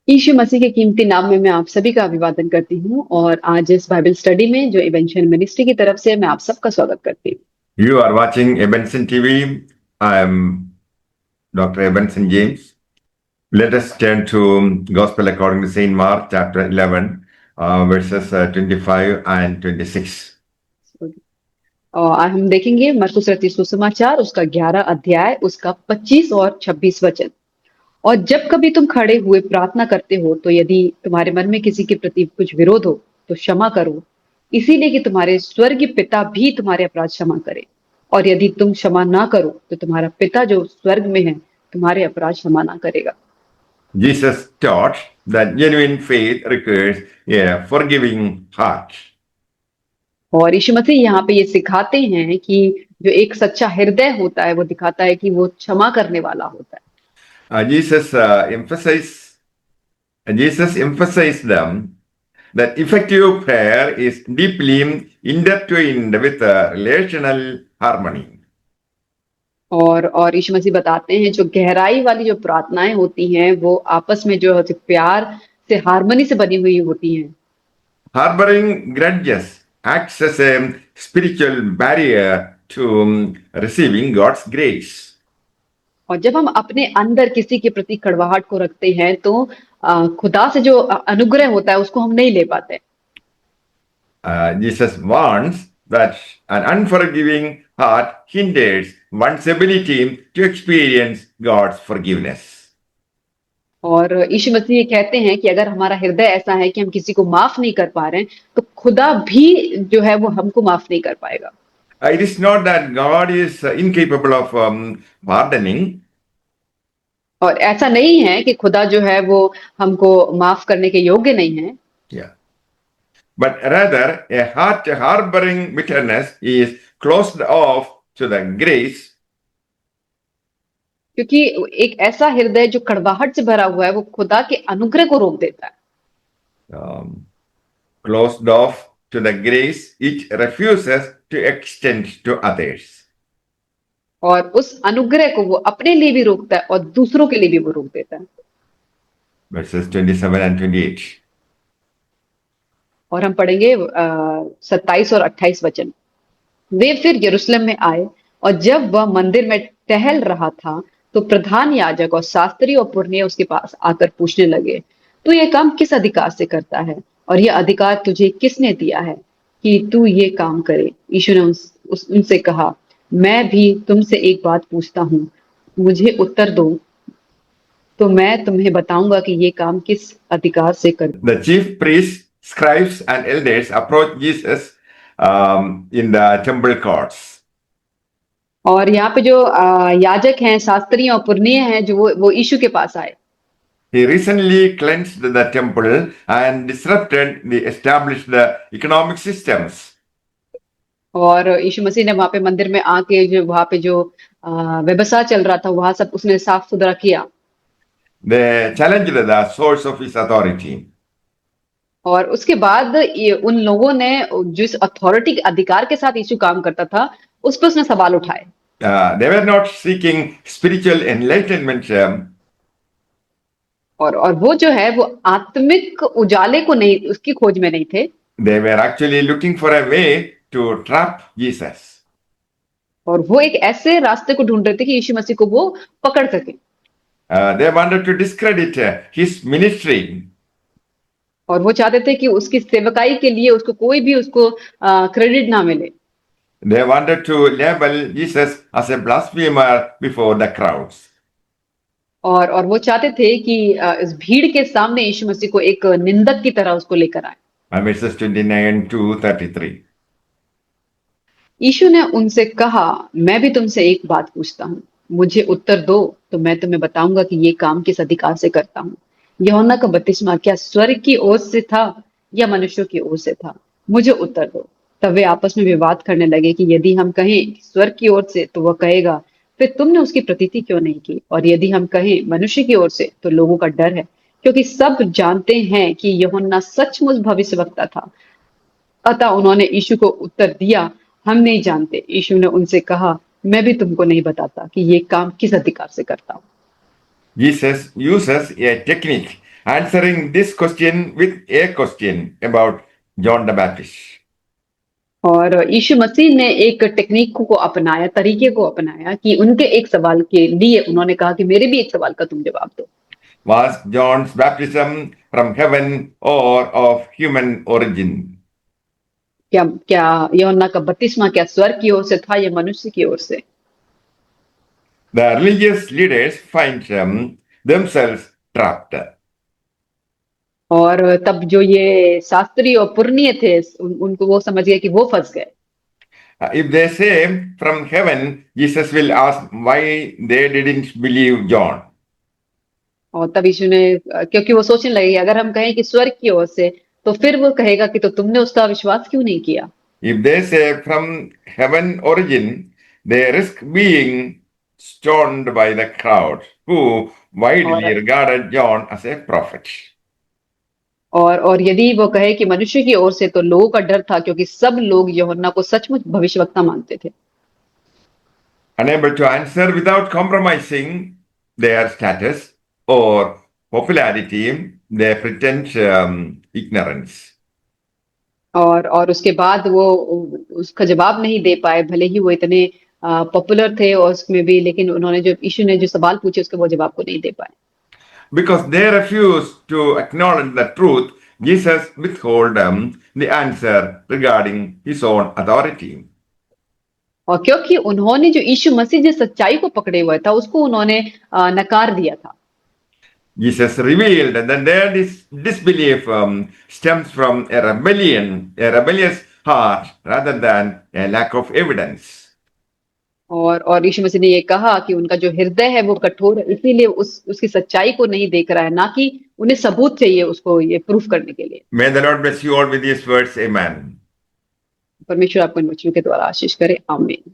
यीशु मसीह के कीमती नाम में मैं आप सभी का अभिवादन करती हूँ और आज इस बाइबल स्टडी में जो इवेंशन मिनिस्ट्री की तरफ से मैं आप सबका स्वागत करती हूँ। You are watching Ebenson TV. I am Dr. Ebenson James. Let us turn to Gospel according to St. Mark, chapter 11, verses 25 and 26. और आज हम देखेंगे मरकुस रचित सुसमाचार उसका 11 अध्याय उसका 25 और 26 वचन। और जब कभी तुम खड़े हुए प्रार्थना करते हो तो यदि तुम्हारे मन में किसी के प्रति कुछ विरोध हो तो क्षमा करो, इसीलिए कि तुम्हारे स्वर्गीय पिता भी तुम्हारे अपराध क्षमा करे। और यदि तुम क्षमा ना करो तो तुम्हारा पिता जो स्वर्ग में है तुम्हारे अपराध क्षमा ना करेगा। Jesus taught that genuine faith requires a forgiving heart. और यीशु मसीह यहाँ पे ये सिखाते हैं कि जो एक सच्चा हृदय होता है वो दिखाता है कि वो क्षमा करने वाला होता है। Jesus emphasized them that effective prayer is deeply intertwined with relational harmony. और यीशु मसीह बताते हैं जो गहराई वाली जो प्रार्थनाएं होती हैं वो आपस में जो है प्यार से हार्मनी से बनी हुई होती हैं। Harboring grudges acts as a spiritual barrier to receiving God's grace. और जब हम अपने अंदर किसी के प्रति कड़वाहट को रखते हैं तो खुदा से जो अनुग्रह होता है उसको हम नहीं ले पाते। Jesus warns that an unforgiving heart hinders one's ability to experience God's forgiveness. और यीशु मसीह ये कहते हैं कि अगर हमारा हृदय ऐसा है कि हम किसी को माफ नहीं कर पा रहे हैं तो खुदा भी जो है वो हमको माफ नहीं कर पाएगा। It is not that God is incapable of pardoning. और ऐसा नहीं है कि खुदा जो है वो हमको माफ करने के योग्य नहीं है। Yeah. But rather, a heart harboring bitterness is closed off to the grace. क्योंकि एक ऐसा हृदय जो कड़वाहट से भरा हुआ है वो खुदा के अनुग्रह को रोक देता है। Closed off to the grace it refuses to extend to others. और उस अनुग्रह को वो अपने लिए भी रोकता है और दूसरों के लिए भी वो रोक देता है। Verses 27 and 28. और हम पढ़ेंगे 27 और 28 वचन। वे फिर यरूशलेम में आए और जब वह मंदिर में टहल रहा था तो प्रधान याजक और शास्त्री और पुरनिये उसके पास आकर पूछने लगे, तू ये काम किस अधिकार से करता है और यह अधिकार तुझे किसने दिया है कि तू ये काम करे? यीशु ने उनसे कहा, मैं भी तुमसे एक बात पूछता हूँ, मुझे उत्तर दो तो मैं तुम्हें बताऊंगा कि ये काम किस अधिकार से कर। The chief priests, scribes and elders approached Jesus in the temple courts. और यहाँ पे जो याजक हैं, शास्त्री और पुरनिये हैं जो वो यीशु के पास आए। He recently cleansed the temple and disrupted the established economic systems. और यीशु मसीह ने वहां पे मंदिर में आके जो वहां पे जो व्यवसाय चल रहा था वहां सब उसने साफ सुथरा किया। They challenged the source of his authority. और उसके बाद उन लोगों ने जिस अथॉरिटी अधिकार के साथ यीशु काम करता था उस पर उसने सवाल उठाए। They were not seeking spiritual enlightenment. और वो जो है वो आत्मिक उजाले को नहीं, उसकी खोज में नहीं थे। They were actually looking for a way to trap Jesus. और वो एक ऐसे रास्ते को ढूंढ रहे थे कि यीशु मसीह को वो पकड़ सके। They wanted to discredit his ministry. और वो चाहते थे कि उसकी सेवकाई के लिए उसको कोई भी उसको क्रेडिट ना मिले। They wanted to label Jesus as a blasphemer before the crowds. और वो चाहते थे कि इस भीड़ के सामने यीशु मसीह को एक निंदक की तरह उसको लेकर आए। Verses 29 to 33. यीशु ने उनसे कहा, मैं भी तुमसे एक बात पूछता हूँ, मुझे उत्तर दो तो मैं तुम्हें बताऊंगा कि ये काम किस अधिकार से करता हूँ। यूहन्ना का बपतिस्मा क्या स्वर्ग की ओर से था या मनुष्यों की ओर से था? मुझे उत्तर दो। तब वे आपस में विवाद करने लगे कि यदि हम कहें स्वर्ग की ओर से तो वह कहेगा, फिर तुमने उसकी प्रतीति क्यों नहीं की? और यदि हम कहें मनुष्य की ओर से तो लोगों का डर है, क्योंकि सब जानते हैं कि यूहन्ना सचमुच भविष्यवक्ता था। अतः उन्होंने यीशु को उत्तर दिया, हम नहीं जानते। यीशु ने उनसे कहा, मैं भी तुमको नहीं बताता कि ये काम किस अधिकार से करता हूँ। Jesus uses a technique answering this question with a question about John the Baptist. और यीशु मसीह ने एक टेक्निक को अपनाया, तरीके को अपनाया कि उनके एक सवाल के लिए उन्होंने कहा कि मेरे भी एक सवाल का तुम जवाब दो। Was John's baptism from heaven or of human origin? क्या क्या यूहन्ना का बपतिस्मा क्या स्वर्ग की ओर से था या मनुष्य की ओर से? The religious leaders find themselves trapped. और तब जो ये शास्त्री और पुरनिय थे उनको वो समझ गए कि वो फंस गए। If they say from heaven, Jesus will ask why they didn't believe John. और तब यीशु ने क्योंकि वो सोचने लगे कि अगर हम कहें कि स्वर्ग की ओर से तो फिर वो कहेगा कि तो तुमने उसका विश्वास क्यों नहीं किया। If they say from heaven origin, they risk being stoned by the crowd who widely और regarded John as a prophet. और यदि वो कहे कि मनुष्य की ओर से तो लोगों का डर था क्योंकि सब लोग यूहन्ना को सचमुच भविष्यवक्ता मानते थे। Unable to answer without compromising their status or popularity, they pretend ignorance. और उसके बाद वो उसका जवाब नहीं दे पाए, भले ही वो इतने पॉपुलर थे और उसमें भी, लेकिन उन्होंने जो यीशु ने जो सवाल पूछे उसके वो जवाब को नहीं दे पाए। Because they refused to acknowledge the truth, Jesus withheld the answer regarding his own authority. और क्योंकि उन्होंने जो यीशु मसीह जिस सच्चाई को पकड़े हुए था उसको उन्होंने नकार दिया था। Jesus revealed that their disbelief stems from a rebellious heart rather than a lack of evidence. और यीशु मसीह ने ये कहा कि उनका जो हृदय है वो कठोर है, इसीलिए उसकी सच्चाई को नहीं देख रहा है, ना कि उन्हें सबूत चाहिए उसको ये प्रूफ करने के लिए। May the Lord bless you all with these words. Amen. परमेश्वर आपको इन वचनों के द्वारा आशीष करे। आमीन।